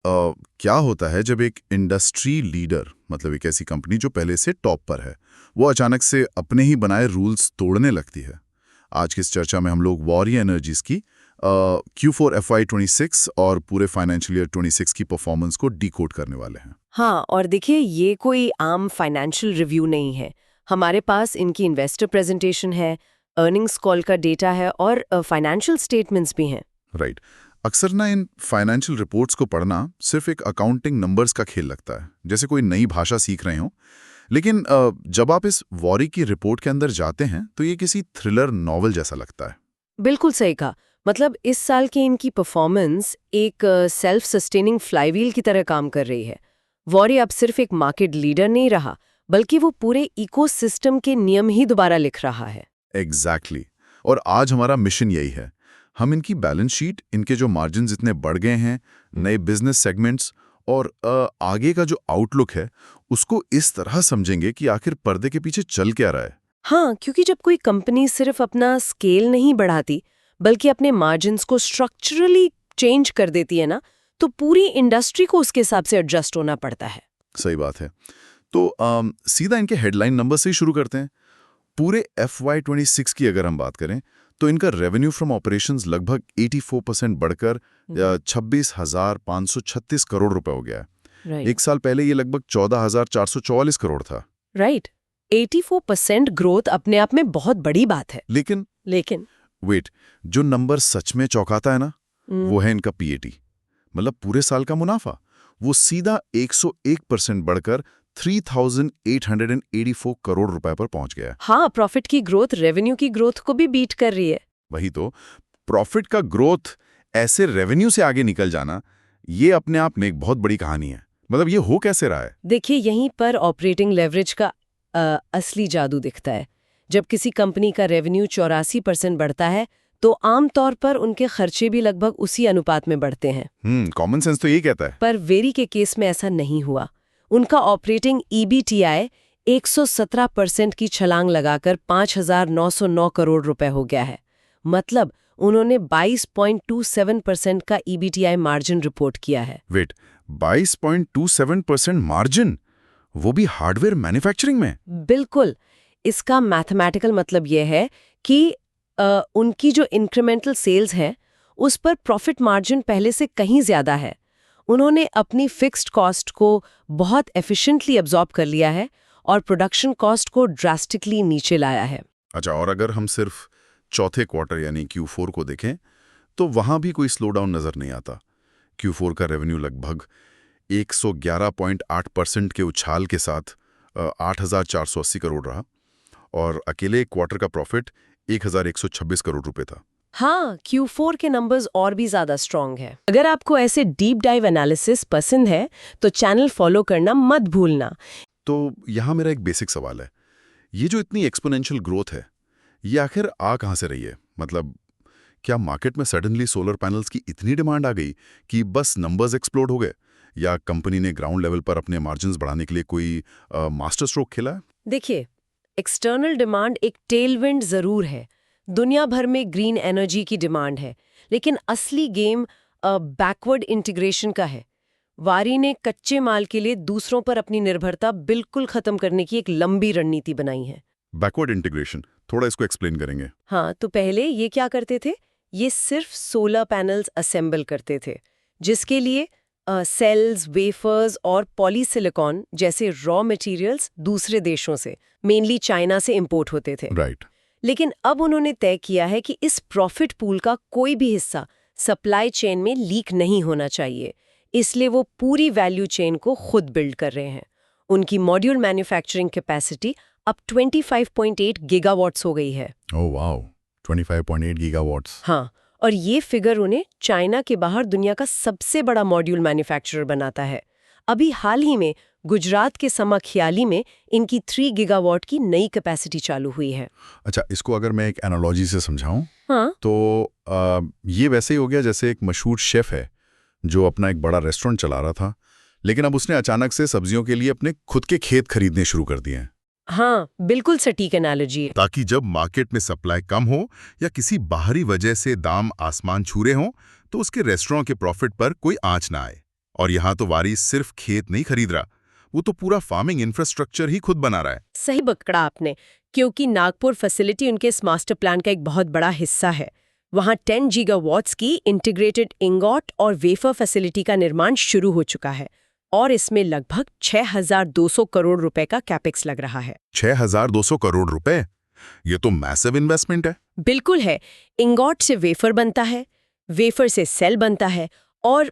क्या होता है जब एक इंडस्ट्री लीडर, मतलब एक ऐसी कंपनी जो पहले से टॉप पर है, वो अचानक से अपने ही बनाए रूल्स तोड़ने लगती है। आज की इस चर्चा में हम लोग वॉरियर एनर्जीज की Q4 FY26 और पूरे फाइनेंशियल ईयर 26 की परफॉर्मेंस को डिकोड करने वाले हैं। हाँ, और देखिए ये कोई आम फाइनेंशियल रिव्यू नहीं है। हमारे पास इनकी इन्वेस्टर प्रेजेंटेशन है, अर्निंग्स कॉल का डेटा है और फाइनेंशियल स्टेटमेंट्स भी हैं। राइट। अक्सर ना इन फाइनेंशियल रिपोर्ट्स को पढ़ना सिर्फ एक अकाउंटिंग नंबर्स का खेल लगता है, जैसे कोई नई भाषा सीख रहे हो। लेकिन जब आप इस वॉरी की रिपोर्ट के अंदर जाते हैं तो ये किसी थ्रिलर नॉवल जैसा लगता है। बिल्कुल सही कहा। मतलब इस साल की इनकी परफॉर्मेंस एक सेल्फ सस्टेनिंग फ्लाईव्हील की तरह काम कर रही है। वॉरी अब सिर्फ एक मार्केट लीडर नहीं रहा, बल्कि वो पूरे इकोसिस्टम के नियम ही दोबारा लिख रहा है। एग्जैक्टली और आज हमारा मिशन यही है। हम इनकी बैलेंस शीट, इनके जो मार्जिन्स इतने बढ़ गए हैं, नए बिजनेस सेगमेंट्स और आगे का जो आउटलुक है, उसको इस तरह समझेंगे कि आखिर पर्दे के पीछे चल क्या रहा है। हाँ, क्योंकि जब कोई कंपनी सिर्फ अपना स्केल नहीं बढ़ाती, बल्कि अपने मार्जिन्स को स्ट्रक्चरली चेंज कर देती है ना, तो पूरी इंडस्ट्री को उसके हिसाब से एडजस्ट होना पड़ता है। सही बात है। तो सीधा इनके हेडलाइन नंबर से ही शुरू करते हैं। पूरे FY26 की अगर हम बात करें तो इनका रेवेन्यू फ्रॉम ऑपरेशंस लगभग 84% बढ़कर 26,536 करोड़ रुपए हो गया है। राइट। एक साल पहले ये लगभग 14,444 करोड़ था। राइट। 84% ग्रोथ अपने आप में बहुत बड़ी बात है। लेकिन वेट, जो नंबर सच में चौंकाता है ना, वो है इनका PAT, मतलब पूरे साल का मुनाफा। वो सीधा 101% बढ़कर 3,884 करोड़ रुपए पर पहुंच गया है। हाँ, प्रॉफिट की ग्रोथ रेवेन्यू की ग्रोथ को भी बीट कर रही है। वही तो, प्रॉफिट का ग्रोथ ऐसे रेवेन्यू से आगे निकल जाना, ये अपने आप में एक बहुत बड़ी कहानी है। मतलब ये हो कैसे रहा है? देखिए, यहीं पर ऑपरेटिंग लेवरेज का असली जादू दिखता है। जब किसी कंपनी का रेवेन्यू 84% बढ़ता है, तो आमतौर पर उनके खर्चे भी लगभग उसी अनुपात में बढ़ते हैं। कॉमन सेंस तो यही कहता है। पर वेरी के केस में ऐसा नहीं हुआ। उनका ऑपरेटिंग EBITDA 117% की छलांग लगाकर 5,909 करोड़ रुपए हो गया है। मतलब उन्होंने 22.27% का EBITDA मार्जिन रिपोर्ट किया है। वेट, 22.27% मार्जिन, वो भी हार्डवेयर मैन्युफैक्चरिंग में? बिल्कुल। इसका मैथमेटिकल मतलब यह है कि उनकी जो इंक्रीमेंटल सेल्स है, उस पर प्रॉफिट मार्जिन पहले से कहीं ज्यादा है। उन्होंने अपनी फिक्स्ड कॉस्ट को बहुत एफिशिएंटली एब्जॉर्ब कर लिया है और प्रोडक्शन कॉस्ट को ड्रास्टिकली नीचे लाया है। अच्छा, और अगर हम सिर्फ चौथे क्वार्टर यानी Q4 को देखें तो वहां भी कोई स्लो डाउन नजर नहीं आता। Q4 का रेवेन्यू लगभग 111.8% के उछाल के साथ 8,480 करोड़ रहा और अकेले क्वार्टर का प्रॉफिट 1,126 करोड़ रुपए था। हाँ, Q4 के नंबर्स और भी ज्यादा स्ट्रॉन्ग है। अगर आपको ऐसे डीप डाइव एनालिसिस पसंद है तो चैनल फॉलो करना मत भूलना। तो यहाँ मेरा एक बेसिक सवाल है, ये जो इतनी एक्सपोनेंशियल ग्रोथ है, ये आखिर आ कहाँ से रही है? मतलब क्या मार्केट में सडनली सोलर पैनल्स की इतनी डिमांड आ गई कि बस नंबर्स एक्सप्लोड हो गए, या कंपनी ने ग्राउंड लेवल पर अपने मार्जिन्स बढ़ाने के लिए कोई मास्टर स्ट्रोक खेला है? देखिए, एक्सटर्नल डिमांड एक टेलविंड जरूर है। दुनिया भर में ग्रीन एनर्जी की डिमांड है, लेकिन असली गेम बैकवर्ड इंटीग्रेशन का है। वारी ने कच्चे माल के लिए दूसरों पर अपनी निर्भरता बिल्कुल खत्म करने की एक लंबी रणनीति बनाई है। बैकवर्ड इंटीग्रेशन, थोड़ा इसको एक्सप्लेन करेंगे? हाँ, तो पहले ये क्या करते थे? ये सिर्फ सोलर पैनल्स असेंबल करते थे, जिसके लिए सेल्स, वेफर्स और पॉलीसिलिकॉन जैसे रॉ मटेरियल्स दूसरे देशों से, मेनली चाइना से इंपोर्ट होते थे। राइट। लेकिन अब उन्होंने तय किया है कि इस प्रॉफिट पूल का कोई भी हिस्सा सप्लाई चेन में लीक नहीं होना चाहिए, इसलिए वो पूरी वैल्यू चेन को खुद बिल्ड कर रहे हैं। उनकी मॉड्यूल मैन्युफैक्चरिंग कैपेसिटी अब 25.8 गीगावाट्स हो गई है। Oh wow, 25.8 gigawatts. हाँ, और ये फिगर उन्हें चाइना के बाहर दुनिया का सबसे बड़ा मॉड्यूल मैन्युफैक्चरर बनाता है। अभी हाल ही में गुजरात के समाख्याली में इनकी 3 गीगावाट की नई कैपेसिटी चालू हुई है। अच्छा, इसको अगर मैं एक एनालॉजी से समझाऊं हाँ, तो ये वैसे ही हो गया जैसे एक मशहूर शेफ है जो अपना एक बड़ा रेस्टोरेंट चला रहा था, लेकिन अब उसने अचानक से सब्जियों के लिए अपने खुद के खेत खरीदने शुरू कर दिए हैं। हाँ, बिल्कुल सटीक एनालॉजी है। ताकि जब मार्केट में सप्लाई कम हो या किसी बाहरी वजह से दाम आसमान छू रहे हों तो उसके रेस्टोरेंट के प्रॉफिट पर कोई आंच ना आए। और यहाँ तो वारिस सिर्फ खेत नहीं खरीद रहा, वो तो पूरा फार्मिंग इंफ्रास्ट्रक्चर ही खुद बना रहा है। सही पकड़ा आपने, क्योंकि नागपुर फैसिलिटी उनके इस मास्टर प्लान का एक बहुत बड़ा हिस्सा है। वहाँ 10 गीगावाट्स की इंटीग्रेटेड इंगॉट और वेफर फैसिलिटी का निर्माण शुरू हो चुका है और इसमें लगभग 6,200 करोड़ रुपए का कैपेक्स लग रहा है। 6,200 करोड़ रुपए? ये तो मैसिव इन्वेस्टमेंट है। बिल्कुल है। इंगॉट से वेफर बनता है, वेफर से सेल बनता है और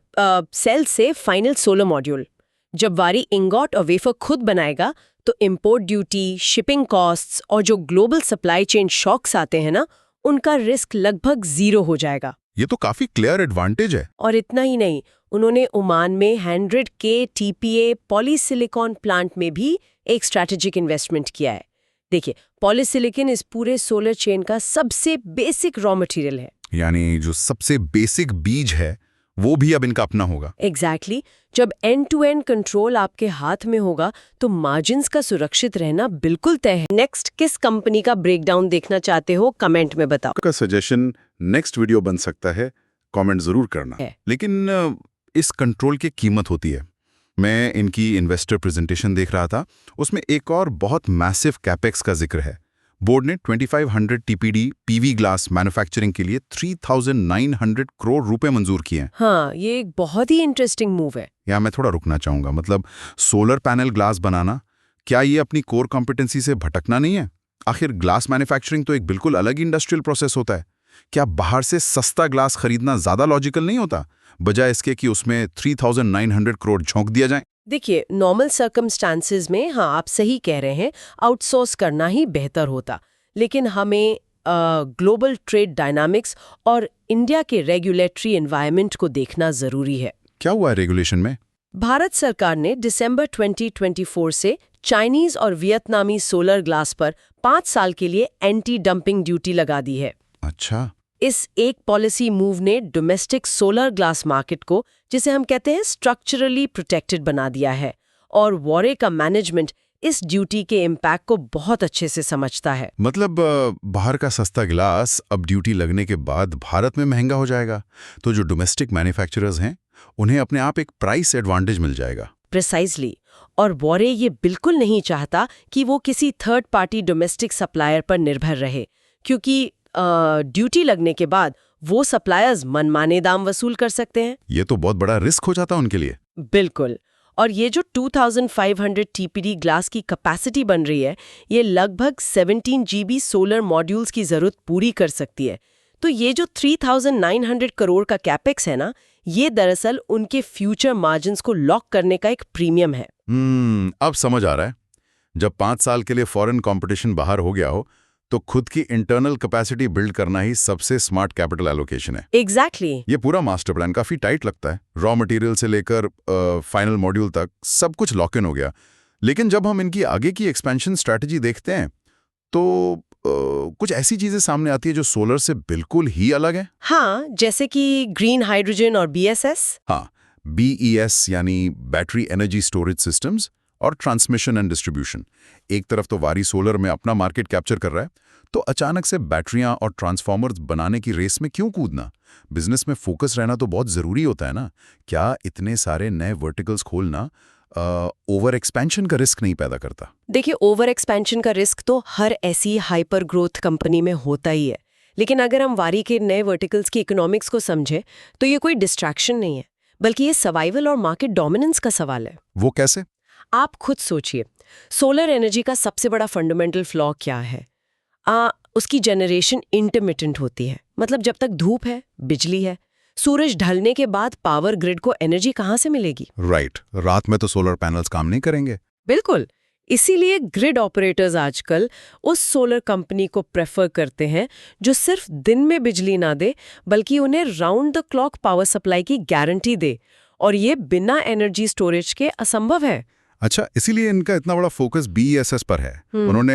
सेल से फाइनल सोलर मॉड्यूल। जब वारी इंगॉट और वेफर खुद बनाएगा तो इंपोर्ट ड्यूटी, शिपिंग कॉस्ट्स और जो ग्लोबल सप्लाई चेन शॉक्स आते हैं ना, उनका रिस्क लगभग 0 हो जाएगा। ये तो काफी क्लियर एडवांटेज है। और इतना ही नहीं, उन्होंने ओमान में 100K TPA पॉलीसिलिकॉन प्लांट में भी एक स्ट्रैटेजिक इन्वेस्टमेंट किया है। देखिए, पॉलीसिलिकॉन इस पूरे सोलर चेन का सबसे बेसिक रॉ मटेरियल है। यानी जो सबसे बेसिक बीज है वो भी अब इनका अपना होगा। एग्जैक्टली। जब एंड टू एंड कंट्रोल आपके हाथ में होगा तो मार्जिन्स का सुरक्षित रहना बिल्कुल तय है। नेक्स्ट किस कंपनी का ब्रेकडाउन देखना चाहते हो, कमेंट में बताओ। का सजेशन नेक्स्ट वीडियो बन सकता है, कमेंट जरूर करना है। लेकिन इस कंट्रोल की कीमत होती है। मैं इनकी इन्वेस्टर प्रेजेंटेशन देख रहा था, उसमें एक और बहुत मैसिव कैपेक्स का जिक्र है। बोर्ड ने 2500 TPD PV ग्लास मैन्युफैक्चरिंग के लिए 3,900 करोड़ रुपए मंजूर किए हैं। हाँ, ये एक बहुत ही इंटरेस्टिंग मूव है। यहाँ मैं थोड़ा रुकना चाहूंगा। मतलब सोलर पैनल ग्लास बनाना, क्या ये अपनी कोर कॉम्पिटेंसी से भटकना नहीं है? आखिर ग्लास मैन्युफैक्चरिंग तो एक बिल्कुल अलग इंडस्ट्रियल प्रोसेस होता है। क्या बाहर से सस्ता ग्लास खरीदना ज्यादा लॉजिकल नहीं होता, बजाय इसके कि उसमें 3,900 करोड़ झोंक दिया जाए? देखिए, नॉर्मल सर्कमस्टांसेस में हाँ, आप सही कह रहे हैं, आउटसोर्स करना ही बेहतर होता। लेकिन हमें ग्लोबल ट्रेड डायनामिक्स और इंडिया के रेगुलेटरी एनवायरनमेंट को देखना जरूरी है। क्या हुआ है रेगुलेशन में? भारत सरकार ने दिसंबर 2024 से चाइनीज और वियतनामी सोलर ग्लास पर 5 साल के लिए एंटी डंपिंग ड्यूटी लगा दी है। अच्छा। इस एक पॉलिसी मूव ने डोमेस्टिक सोलर ग्लास मार्केट को, जिसे हम कहते हैं, स्ट्रक्चरली प्रोटेक्टेड बना दिया है और वॉरे का मैनेजमेंट इस ड्यूटी के इम्पैक्ट को बहुत अच्छे से समझता है। मतलब बाहर का सस्ता गिलास अब ड्यूटी लगने के बाद भारत में महंगा हो जाएगा, तो जो डोमेस्टिक मैन्युफैक्चरर्स हैं उन्हें अपने आप एक प्राइस एडवांटेज मिल जाएगा। प्रिसाइजली। और वॉरे ये बिल्कुल नहीं चाहता कि वो किसी थर्ड पार्टी डोमेस्टिक सप्लायर पर निर्भर रहे, क्योंकि ड्यूटी लगने के बाद वो सप्लायर्स मनमाने दाम वसूल कर सकते हैं। ये तो बहुत बड़ा रिस्क हो जाता उनके लिए। बिल्कुल। और ये जो 2500 TPD ग्लास की कैपेसिटी बन रही है, ये लगभग 17 GB सोलर मॉड्यूल्स की जरूरत पूरी कर सकती है। तो ये जो 3,900 करोड़ का कैपेक्स है ना, ये दरअसल उनके फ्यूचर मार्जिन्स को लॉक करने का एक प्रीमियम है। अब समझ आ रहा है। जब 5 साल के लिए फॉरेन कंपटीशन बाहर हो गया हो, तो खुद की इंटरनल कैपेसिटी बिल्ड करना ही सबसे स्मार्ट कैपिटल एलोकेशन है। एग्जैक्टली। ये पूरा मास्टर प्लान काफी टाइट लगता है। रॉ मटेरियल से लेकर फाइनल मॉड्यूल तक सब कुछ लॉक इन हो गया। लेकिन जब हम इनकी आगे की एक्सपेंशन स्ट्रैटेजी देखते हैं तो कुछ ऐसी चीजें सामने आती है जो सोलर से बिल्कुल ही अलग है। हाँ, जैसे कि ग्रीन हाइड्रोजन और BESS। हाँ, BES यानी बैटरी एनर्जी स्टोरेज सिस्टम्स और ट्रांसमिशन एंड डिस्ट्रीब्यूशन। एक तरफ तो वारी सोलर में अपना मार्केट कैप्चर कर रहा है, तो अचानक से बैटरियां और ट्रांसफॉर्मर्स बनाने की रेस में क्यों कूदना? बिजनेस में फोकस रहना तो बहुत जरूरी होता है ना। क्या इतने सारे नए वर्टिकल्स खोलना ओवर एक्सपेंशन का रिस्क नहीं पैदा करता? देखिए, ओवर एक्सपेंशन का रिस्क तो हर ऐसी हाइपर ग्रोथ कंपनी में होता ही है। लेकिन अगर हम वारी के नए वर्टिकल्स की इकोनॉमिक्स को समझे तो ये कोई डिस्ट्रैक्शन नहीं है, बल्कि ये सर्वाइवल और मार्केट डोमिनेंस का सवाल है। वो कैसे? आप खुद सोचिए, सोलर एनर्जी का सबसे बड़ा फंडामेंटल फ्लॉ क्या है? उसकी जनरेशन इंटरमिटेंट होती है। मतलब जब तक धूप है, बिजली है, सूरज ढलने के बाद पावर ग्रिड को एनर्जी कहाँ से मिलेगी? राइट। रात में तो सोलर पैनल्स काम नहीं करेंगे। बिल्कुल। इसीलिए ग्रिड ऑपरेटर्स आजकल उस सोलर कंपनी को प्रेफर करते हैं जो सिर्फ दिन में बिजली ना दे, बल्कि उन्हें round the clock power supply की गारंटी दे, और ये बिना एनर्जी स्टोरेज के असंभव है। अच्छा, इसीलिए इनका इतना बड़ा फोकस BESS पर है। उन्होंने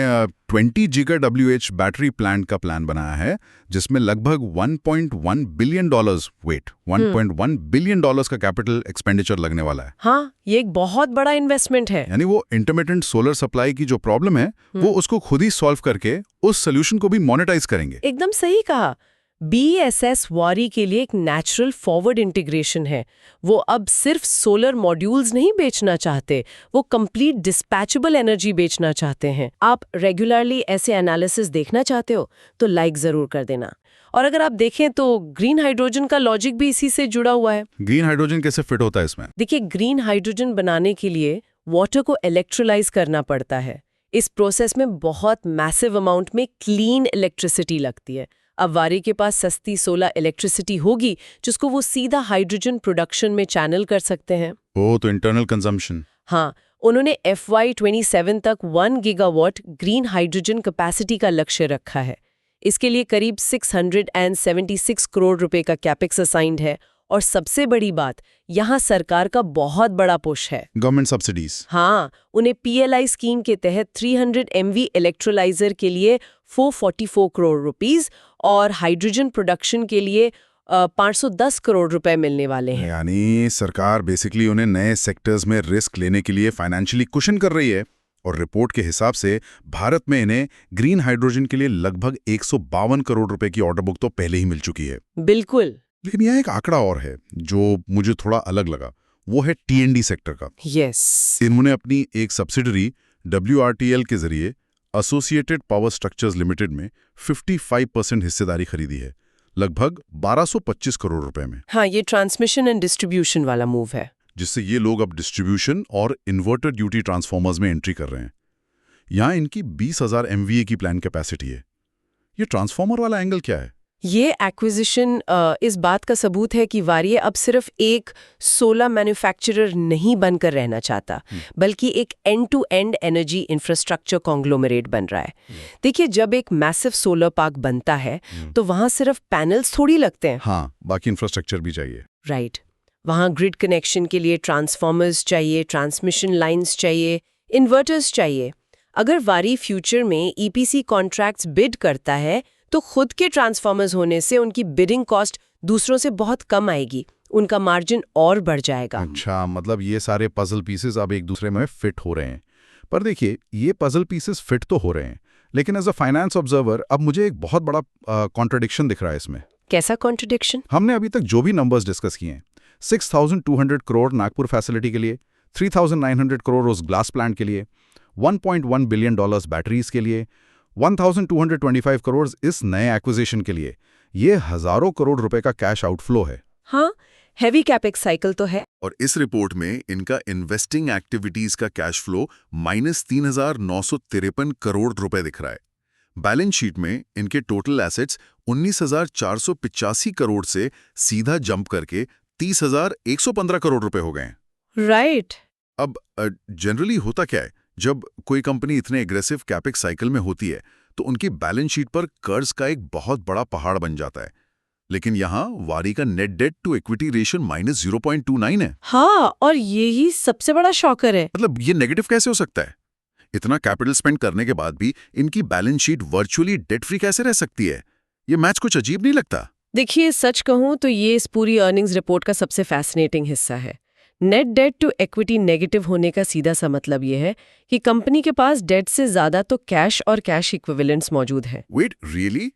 20 GWh बैटरी प्लांट का प्लान बनाया है, जिसमें लगभग $1.1 बिलियन $1.1 बिलियन का कैपिटल एक्सपेंडिचर लगने वाला है। हाँ, ये एक बहुत बड़ा इन्वेस्टमेंट है। यानी वो इंटरमिटेंट सोलर सप्लाई की जो प्रॉब्लम है वो उसको खुद ही सॉल्व करके उस सोल्यूशन को भी मोनेटाइज करेंगे। एकदम सही कहा। BESS वारी के लिए एक नेचुरल फॉरवर्ड इंटीग्रेशन है। वो अब सिर्फ सोलर मॉड्यूल्स नहीं बेचना चाहते, वो कंप्लीट डिस्पैचेबल एनर्जी बेचना चाहते हैं। आप रेगुलरली ऐसे एनालिसिस देखना चाहते हो तो लाइक जरूर कर देना। और अगर आप देखें तो ग्रीन हाइड्रोजन का लॉजिक भी इसी से जुड़ा हुआ है। ग्रीन हाइड्रोजन कैसे फिट होता है इसमें? देखिए, ग्रीन हाइड्रोजन बनाने के लिए वाटर को इलेक्ट्रोलाइज करना पड़ता है। इस प्रोसेस में बहुत मैसिव अमाउंट में क्लीन इलेक्ट्रिसिटी लगती है। अब वारी के पास सस्ती सोलर इलेक्ट्रिसिटी होगी जिसको वो सीधा हाइड्रोजन प्रोडक्शन में चैनल कर सकते हैं। ओ, तो इंटरनल कंजम्पशन। हाँ, उन्होंने FY27 तक 1 गीगावाट ग्रीन हाइड्रोजन कैपेसिटी का लक्ष्य रखा है। इसके लिए करीब 676 करोड़ रुपए का कैपेक्स असाइन्ड है। और सबसे बड़ी बात, यहाँ सरकार का बहुत बड़ा पुश है। Government subsidies. हाँ, उन्हें PLI स्कीम के तहत 300 MV इलेक्ट्रोलाइजर के लिए 444 करोड़ रुपीस और हाइड्रोजन प्रोडक्शन के लिए 510 करोड़ रुपए मिलने वाले हैं। यानी सरकार बेसिकली उन्हें नए सेक्टर्स में रिस्क लेने के लिए फाइनेंशियली कुशन कर रही है। और रिपोर्ट के हिसाब से भारत में इन्हें ग्रीन हाइड्रोजन के लिए लगभग 152 करोड़ रुपए की ऑर्डर बुक तो पहले ही मिल चुकी है। बिल्कुल। लेकिन यहाँ एक आंकड़ा और है जो मुझे थोड़ा अलग लगा, वो है T&D सेक्टर का। यस। इन्होंने अपनी एक सब्सिडरी WRTL के जरिए एसोसिएटेड पावर स्ट्रक्चर्स लिमिटेड में 55% हिस्सेदारी खरीदी है, लगभग 1225 करोड़ रुपए में। हाँ, ये ट्रांसमिशन एंड डिस्ट्रीब्यूशन वाला मूव है, जिससे ये लोग अब डिस्ट्रीब्यूशन और इन्वर्टर ड्यूटी ट्रांसफॉर्मर्स में एंट्री कर रहे हैं। यहाँ इनकी 20,000 MVA की प्लान कैपेसिटी है। ये ट्रांसफॉर्मर वाला एंगल क्या है? ये एक्विजिशन इस बात का सबूत है कि वारिये अब सिर्फ एक सोलर मैन्युफैक्चरर नहीं बनकर रहना चाहता, बल्कि एक end to end energy infrastructure conglomerate बन रहा है। देखिए, जब एक मैसिव सोलर पार्क बनता है तो वहां सिर्फ पैनल्स थोड़ी लगते हैं। हाँ, बाकी इंफ्रास्ट्रक्चर भी चाहिए। राइट। वहां ग्रिड कनेक्शन के लिए ट्रांसफॉर्मर्स चाहिए, ट्रांसमिशन लाइंस चाहिए, इन्वर्टर्स चाहिए। अगर वारी फ्यूचर में EPC कॉन्ट्रैक्ट्स बिड करता है तो खुद के ट्रांसफॉर्मर्स होने से उनकी बिडिंग कॉस्ट दूसरों से बहुत कम आएगी, उनका मार्जिन और बढ़ जाएगा। अच्छा, मतलब ये सारे पजल पीसेस अब एक दूसरे में फिट हो रहे हैं। पर देखिए, ये पजल पीसेस फिट तो हो रहे हैं, लेकिन एज अ फाइनेंस ऑब्जर्वर अब मुझे एक बहुत बड़ा कॉन्ट्रडिक्शन दिख रहा है इसमें। कैसा कॉन्ट्रडिक्शन? हमने अभी तक जो भी नंबर्स डिस्कस किए हैं, 6,200 करोड़ नागपुर फैसिलिटी के लिए, 3,900 करोड़ उस ग्लास प्लांट के लिए, $1.1 बिलियन बैटरीज के लिए, 1,225 करोड़ इस नए एक्विजिशन के लिए, ये हजारों करोड़ रुपए का कैश आउटफ्लो है। हाँ, हेवी कैपेक्स साइकिल तो है। और इस रिपोर्ट में इनका इन्वेस्टिंग एक्टिविटीज का कैश फ्लो -3,953 करोड़ रुपए दिख रहा है। बैलेंस शीट में इनके टोटल एसेट्स 19,485 करोड़ से सीधा जंप करके 30,115 करोड़ रुपए हो गए हैं। राइट। अब जनरली होता क्या है, जब कोई कंपनी इतने एग्रेसिव कैपेक्स साइकिल में होती है तो उनकी बैलेंस शीट पर कर्ज का एक बहुत बड़ा पहाड़ बन जाता है। लेकिन यहाँ वारी का net debt to equity ratio -0.29 है। हाँ, और यही सबसे बड़ा शॉकर है। मतलब ये नेगेटिव कैसे हो सकता है? इतना कैपिटल स्पेंड करने के बाद भी इनकी balance sheet virtually debt free कैसे रह सकती है? ये मैच कुछ अजीब नहीं लगता? देखिए, सच कहूं तो ये इस पूरी अर्निंग्स रिपोर्ट का सबसे फैसिनेटिंग हिस्सा है। Net debt to equity negative होने का सीधा सा मतलब ये है कि कंपनी के पास डेट से ज्यादा तो कैश और कैश इक्विवेलेंट्स मौजूद हैं। Wait, really?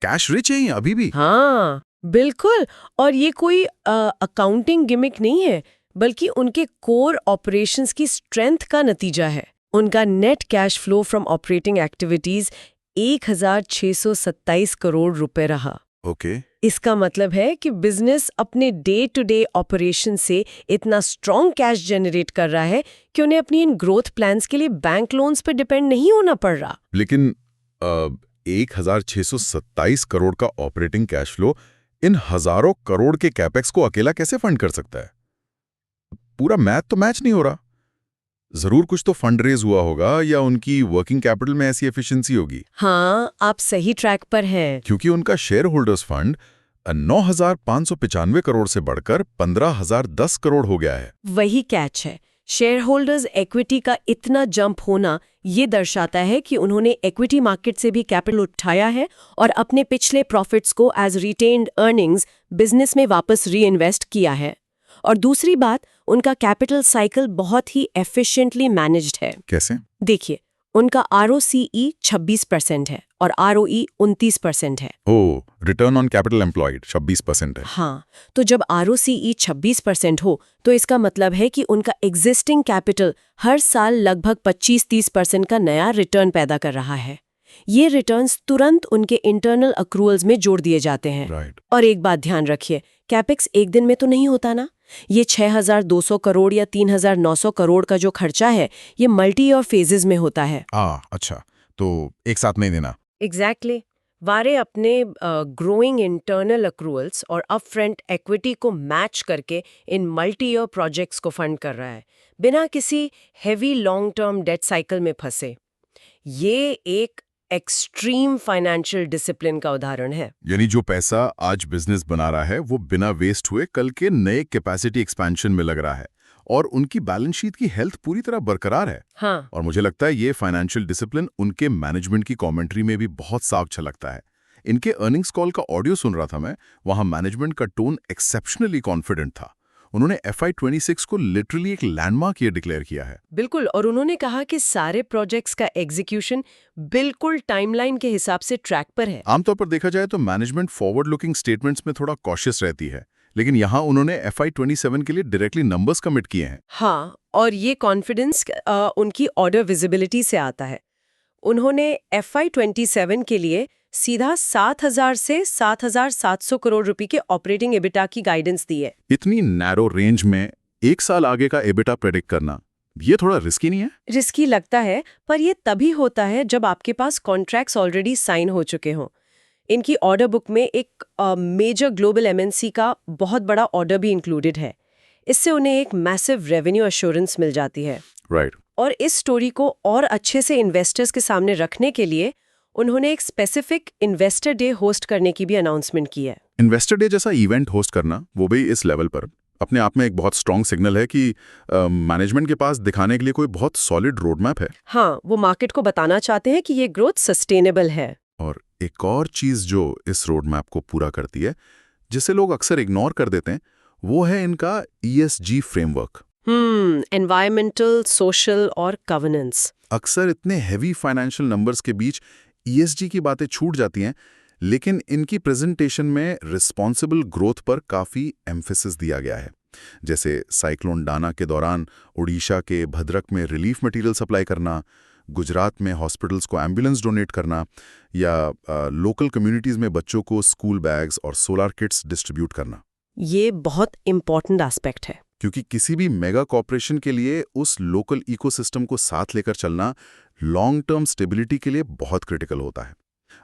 कैश रिच है ये अभी भी? हाँ, बिल्कुल। और ये कोई अकाउंटिंग गिमिक नहीं है, बल्कि उनके कोर ऑपरेशंस की स्ट्रेंथ का नतीजा है। उनका net cash flow from operating activities 1,627 crore रुपए रहा। ओके। इसका मतलब है कि बिजनेस अपने डे टू डे ऑपरेशन से इतना स्ट्रॉन्ग कैश जनरेट कर रहा है कि उन्हें अपनी इन ग्रोथ प्लान्स के लिए बैंक लोन्स पर डिपेंड नहीं होना पड़ रहा। लेकिन 1,627 करोड़ का ऑपरेटिंग कैश फ्लो इन हजारों करोड़ के कैपेक्स को अकेला कैसे फंड कर सकता है? पूरा मैथ तो मैच नहीं हो रहा। जरूर कुछ तो फंड रेज हुआ होगा या उनकी वर्किंग कैपिटल में ऐसी एफिशिएंसी होगी। हाँ, आप सही ट्रैक पर हैं। क्योंकि उनका शेयर होल्डर्स फंड 9,595 करोड़ से बढ़कर 15,010 करोड़ हो गया है। वही कैच है। शेयर होल्डर्स इक्विटी का इतना जंप होना ये दर्शाता है कि उन्होंने इक्विटी मार्केट से भी कैपिटल उठाया है और अपने पिछले प्रॉफिट्स को एज रिटेन्ड अर्निंग्स बिजनेस में वापस रीइन्वेस्ट किया है। और दूसरी बात, उनका कैपिटल साइकिल बहुत ही एफिशिएंटली मैनेज्ड है। कैसे? देखिए, उनका ROCE 26% है और ROE 29% है। ओ, रिटर्न ऑन कैपिटल एम्प्लॉयड 26% है। हाँ, तो जब ROCE 26% हो तो इसका मतलब है कि उनका एग्जिस्टिंग कैपिटल हर साल लगभग 25-30% का नया रिटर्न पैदा कर रहा है। ये रिटर्न्स तुरंत उनके इंटरनल अक्रूअल्स में जोड़ दिए जाते हैं। राइट। और एक बात ध्यान रखिए, कैपेक्स एक दिन में तो नहीं होता ना। ये 6,200 करोड़ या 3,900 करोड़ का जो खर्चा है, ये मल्टी ईयर फेजेस में होता है। अच्छा, तो एक साथ नहीं देना। एग्जैक्टली। वारे अपने ग्रोइंग इंटरनल अक्रूअल्स और अपफ्रंट एक्विटी को मैच करके इन मल्टी ईयर प्रोजेक्ट्स को फंड कर रहा है, बिना किसी heavy long term debt cycle में फंसे। ये एक एक्सट्रीम फाइनेंशियल डिसिप्लिन का उदाहरण है। यानी जो पैसा आज बिजनेस बना रहा है वो बिना वेस्ट हुए कल के नए कैपेसिटी एक्सपेंशन में लग रहा है और उनकी बैलेंस शीट की हेल्थ पूरी तरह बरकरार है। हाँ, और मुझे लगता है ये फाइनेंशियल डिसिप्लिन उनके मैनेजमेंट की कमेंट्री में भी बहुत साफ झलकता है। इनके अर्निंग्स कॉल का ऑडियो सुन रहा था मैं, वहां मैनेजमेंट का टोन एक्सेप्शनली कॉन्फिडेंट था। उन्होंने FY26 को लिटरली एक लैंडमार्क ईयर डिक्लेयर किया है। बिल्कुल। और उन्होंने कहा कि सारे प्रोजेक्ट्स का एग्जीक्यूशन बिल्कुल टाइमलाइन के हिसाब से ट्रैक पर है। आमतौर पर देखा जाए तो मैनेजमेंट फॉरवर्ड लुकिंग स्टेटमेंट्स में थोड़ा कॉशियस रहती है, लेकिन यहाँ उन्होंने FY27 के लिए डायरेक्टली नंबर्स कमिट किए हैं। हाँ, और ये कॉन्फिडेंस उनकी ऑर्डर विजिबिलिटी से आता है। उन्होंने FY27 के लिए सीधा 7,000 से 7,700 करोड़ रुपए के ऑपरेटिंग एबिटा की गाइडेंस दी है। इतनी नैरो रेंज में एक साल आगे का एबिटा प्रेडिक्ट करना, ये थोड़ा रिस्की नहीं है? रिस्की लगता है, पर ये तभी होता है जब आपके पास कॉन्ट्रैक्ट्स ऑलरेडी साइन हो चुके हों। इनकी ऑर्डर बुक में एक मेजर ग्लोबल MNC का बहुत बड़ा ऑर्डर भी इंक्लूडेड है। इससे उन्हें एक मैसिव रेवेन्यू एश्योरेंस मिल जाती है। राइट। और इस स्टोरी को और अच्छे से इन्वेस्टर्स के सामने रखने के लिए उन्होंने एक स्पेसिफिक इन्वेस्टर डे होस्ट करने की भी अनाउंसमेंट की है। इन्वेस्टर डे जैसा इवेंट होस्ट करना, वो भी इस लेवल पर, अपने आप में एक बहुत स्ट्रॉन्ग सिग्नल है कि मैनेजमेंट के पास दिखाने के लिए कोई बहुत सॉलिड रोड मैप है। हाँ, वो मार्केट को बताना चाहते हैं कि ये ग्रोथ सस्टेनेबल है। और एक और चीज जो इस रोड मैप को पूरा करती है, जिसे लोग अक्सर इग्नोर कर देते हैं, वो है इनका ESG फ्रेमवर्क। एनवायरमेंटल, सोशल और गवर्नेंस। अक्सर इतने हैवी फाइनेंशियल नंबर्स के बीच ESG की बातें छूट जाती हैं, लेकिन इनकी प्रेजेंटेशन में रिस्पॉन्सिबल ग्रोथ पर काफ़ी एम्फेसिस दिया गया है। जैसे साइक्लोन डाना के दौरान उड़ीसा के भद्रक में रिलीफ मटेरियल सप्लाई करना, गुजरात में हॉस्पिटल्स को एम्बुलेंस डोनेट करना, या लोकल कम्युनिटीज़ में बच्चों को स्कूल बैग्स और सोलर किट्स डिस्ट्रीब्यूट करना। ये बहुत इंपॉर्टेंट एस्पेक्ट है, क्योंकि किसी भी मेगा कॉर्पोरेशन के लिए उस लोकल इकोसिस्टम को साथ लेकर चलना लॉन्ग टर्म स्टेबिलिटी के लिए बहुत क्रिटिकल होता है।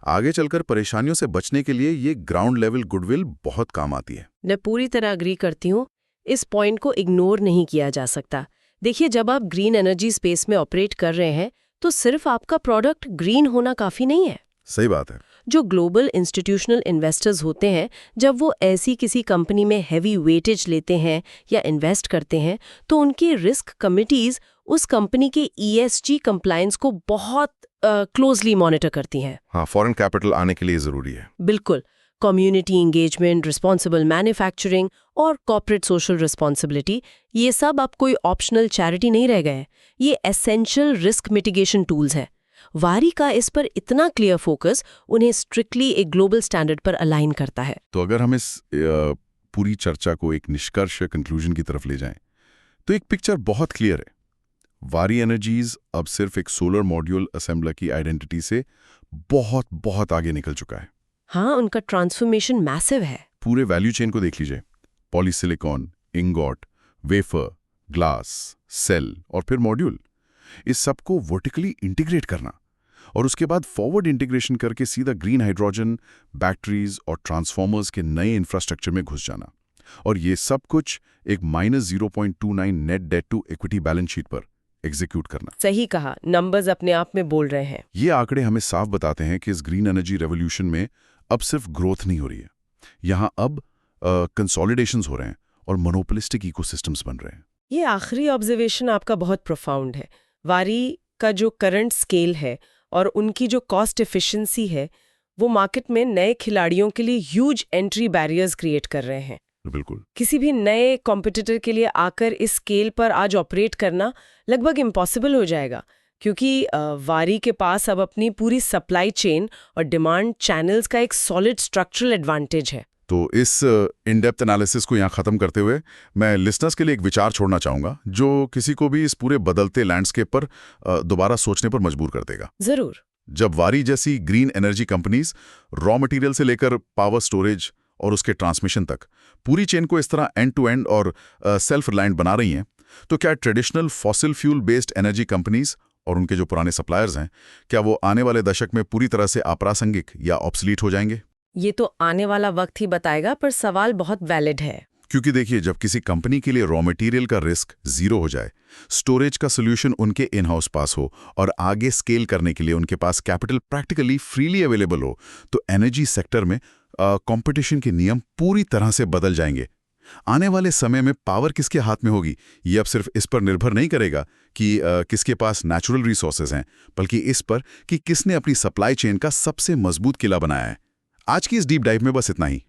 आगे चलकर परेशानियों से बचने के लिए ये ग्राउंड लेवल गुडविल बहुत काम आती है। मैं पूरी तरह अग्री करती हूँ। इस पॉइंट को इग्नोर नहीं किया जा सकता। देखिए, जब आप ग्रीन एनर्जी स्पेस में ऑपरेट कर रहे हैं तो सिर्फ आपका प्रोडक्ट ग्रीन होना काफी नहीं है। सही बात है। जो ग्लोबल इंस्टीट्यूशनल इन्वेस्टर्स होते हैं, जब वो ऐसी किसी कंपनी में हैवी वेटेज लेते हैं या इन्वेस्ट करते हैं, तो उनकी रिस्क कमिटीज उस कंपनी के ESG कंप्लायंस को बहुत क्लोजली मॉनिटर करती हैं। हाँ, फॉरेन कैपिटल आने के लिए ज़रूरी है। बिल्कुल। कम्युनिटी इंगेजमेंट, रिस्पॉन्सिबल मैन्युफैक्चरिंग और कॉर्पोरेट सोशल रिस्पॉन्सिबिलिटी, ये सब अब कोई ऑप्शनल चैरिटी नहीं रह गए। ये एसेंशियल रिस्क मिटिगेशन टूल्स हैं। वारी का इस पर इतना क्लियर फोकस उन्हें स्ट्रिक्टली एक ग्लोबल स्टैंडर्ड पर अलाइन करता है। तो अगर हम इस पूरी चर्चा को एक निष्कर्ष कंक्लूजन की तरफ ले जाएं, तो एक पिक्चर बहुत क्लियर है। वारी एनर्जीज अब सिर्फ एक सोलर मॉड्यूल असेंबलर की आइडेंटिटी से बहुत बहुत आगे निकल चुका है। हाँ, उनका ट्रांसफॉर्मेशन मैसिव है। पूरे वैल्यू चेन को देख लीजिए, polysilicon, ingot, wafer, glass, cell और फिर मॉड्यूल। इस सबको वर्टिकली इंटीग्रेट करना और उसके बाद फॉरवर्ड इंटीग्रेशन करके सीधा ग्रीन हाइड्रोजन, बैटरीज और ट्रांसफॉर्मर्स के नए इंफ्रास्ट्रक्चर में घुस जाना। और ये सब कुछ एक -0.29 net debt to equity balance sheet पर एग्जीक्यूट करना। सही कहा, नंबर्स अपने आप में बोल रहे हैं। ये आंकड़े हमें साफ बताते हैं कि इस ग्रीन एनर्जी रेवोल्यूशन में अब सिर्फ ग्रोथ नहीं हो रही है, यहाँ अब कंसोलिडेशंस हो रहे हैं और मोनोपोलिस्टिक इकोसिस्टम्स बन रहे हैं। ये आखिरी ऑब्जर्वेशन आपका बहुत प्रोफाउंड है। वारी का जो करंट स्केल है और उनकी जो कॉस्ट एफिशिएंसी है, वो मार्केट में नए खिलाड़ियों के लिए ह्यूज एंट्री बैरियर्स क्रिएट कर रहे हैं। बिल्कुल। किसी भी नए कॉम्पिटिटर के लिए आकर इस स्केल पर आज ऑपरेट करना लगभग इम्पॉसिबल हो जाएगा। क्योंकि वारी के पास अब अपनी पूरी सप्लाई चेन और डिमांड चैनल्स का एक सॉलिड स्ट्रक्चरल एडवांटेज है। तो इस इन डेप्थ एनालिसिस को यहाँ ख़त्म करते हुए मैं लिसनर्स के लिए एक विचार छोड़ना चाहूँगा जो किसी को भी इस पूरे बदलते लैंडस्केप पर दोबारा सोचने पर मजबूर कर देगा। जरूर। जब वारी जैसी green energy companies raw material से लेकर पावर स्टोरेज और उसके ट्रांसमिशन तक पूरी चेन को इस तरह एंड टू एंड और सेल्फ रिलायंट बना रही हैं, तो क्या traditional fossil fuel based energy companies और उनके जो पुराने सप्लायर्स हैं, क्या वो आने वाले दशक में पूरी तरह से अप्रासंगिक या ऑब्सलीट हो जाएंगे? ये तो आने वाला वक्त ही बताएगा, पर सवाल बहुत वैलिड है। क्योंकि देखिए, जब किसी कंपनी के लिए रॉ मटेरियल का रिस्क जीरो हो जाए, स्टोरेज का सोल्यूशन उनके इन हाउस पास हो और आगे स्केल करने के लिए उनके पास कैपिटल प्रैक्टिकली फ्रीली अवेलेबल हो, तो एनर्जी सेक्टर में कंपटीशन के नियम पूरी तरह से बदल जाएंगे। आने वाले समय में पावर किसके हाथ में होगी, ये अब सिर्फ इस पर निर्भर नहीं करेगा कि किसके पास नेचुरल रिसोर्सेज हैं, बल्कि इस पर कि किसने अपनी सप्लाई चेन का सबसे मजबूत किला बनाया है। आज की इस डीप डाइव में बस इतना ही।